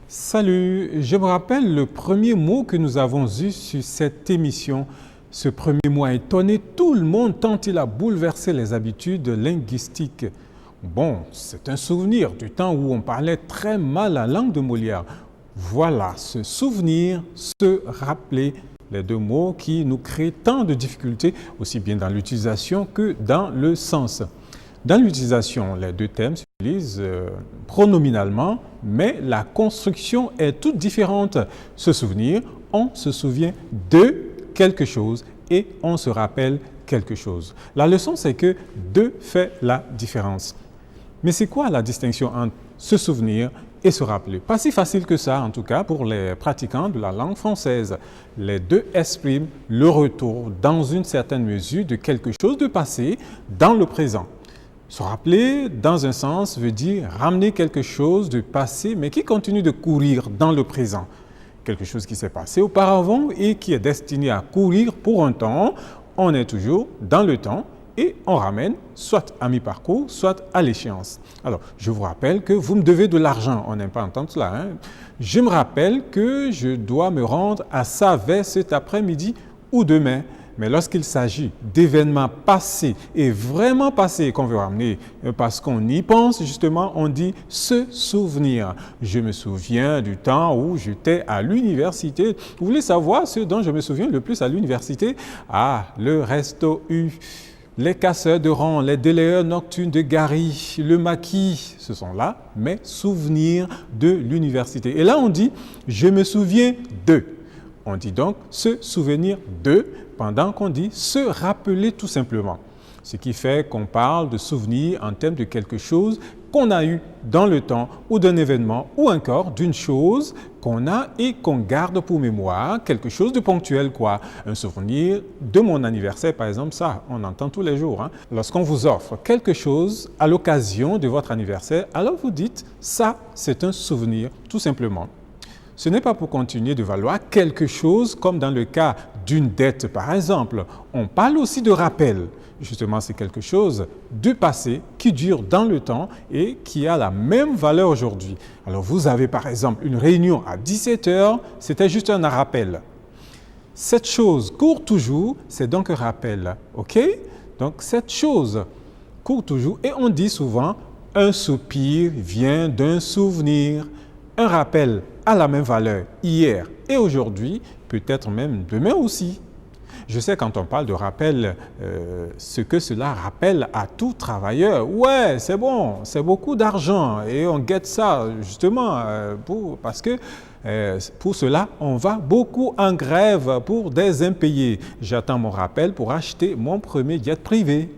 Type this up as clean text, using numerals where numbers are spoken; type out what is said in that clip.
Salut, je me rappelle le premier mot que nous avons eu sur cette émission. Ce premier mot a étonné tout le monde tant il a bouleversé les habitudes linguistiques. Bon, c'est un souvenir du temps où on parlait très mal la langue de Molière. Voilà, se souvenir, se rappeler, les deux mots qui nous créent tant de difficultés, aussi bien dans l'utilisation que dans le sens. Dans l'utilisation, les deux termes s'utilisent pronominalement, mais la construction est toute différente. Se souvenir, on se souvient de quelque chose et on se rappelle quelque chose. La leçon, c'est que de fait la différence. Mais c'est quoi la distinction entre se souvenir et se rappeler? Pas si facile que ça, en tout cas, pour les pratiquants de la langue française. Les deux expriment le retour, dans une certaine mesure, de quelque chose de passé dans le présent. Se rappeler, dans un sens, veut dire ramener quelque chose de passé, mais qui continue de courir dans le présent. Quelque chose qui s'est passé auparavant et qui est destiné à courir pour un temps. On est toujours dans le temps et on ramène soit à mi-parcours, soit à l'échéance. Alors, je vous rappelle que vous me devez de l'argent. On n'aime pas entendre cela, hein? Je me rappelle que je dois me rendre à Savet cet après-midi ou demain. Mais lorsqu'il s'agit d'événements passés et vraiment passés qu'on veut ramener, parce qu'on y pense justement, on dit se souvenir. Je me souviens du temps où j'étais à l'université. Vous voulez savoir ce dont je me souviens le plus à l'université? Ah, le resto U, les casseurs de rang, les délayeurs nocturnes de Gary, le maquis, ce sont là mes souvenirs de l'université. Et là, on dit je me souviens de. On dit donc se souvenir de pendant qu'on dit se rappeler tout simplement. Ce qui fait qu'on parle de souvenir en termes de quelque chose qu'on a eu dans le temps ou d'un événement ou encore d'une chose qu'on a et qu'on garde pour mémoire, quelque chose de ponctuel quoi. Un souvenir de mon anniversaire par exemple, ça on entend tous les jours. Lorsqu'on vous offre quelque chose à l'occasion de votre anniversaire, alors vous dites ça c'est un souvenir tout simplement. Ce n'est pas pour continuer de valoir quelque chose comme dans le cas d'une dette par exemple. On parle aussi de rappel. Justement, c'est quelque chose du passé qui dure dans le temps et qui a la même valeur aujourd'hui. Alors vous avez par exemple une réunion à 17h, c'était juste un rappel. Cette chose court toujours, c'est donc un rappel. OK? Donc cette chose court toujours et on dit souvent un soupir vient d'un souvenir. Un rappel a la même valeur hier et aujourd'hui, peut-être même demain aussi. Je sais quand on parle de rappel, ce que cela rappelle à tout travailleur. Ouais, c'est bon, c'est beaucoup d'argent et on guette ça justement parce que pour cela, on va beaucoup en grève pour des impayés. J'attends mon rappel pour acheter mon premier jet privé.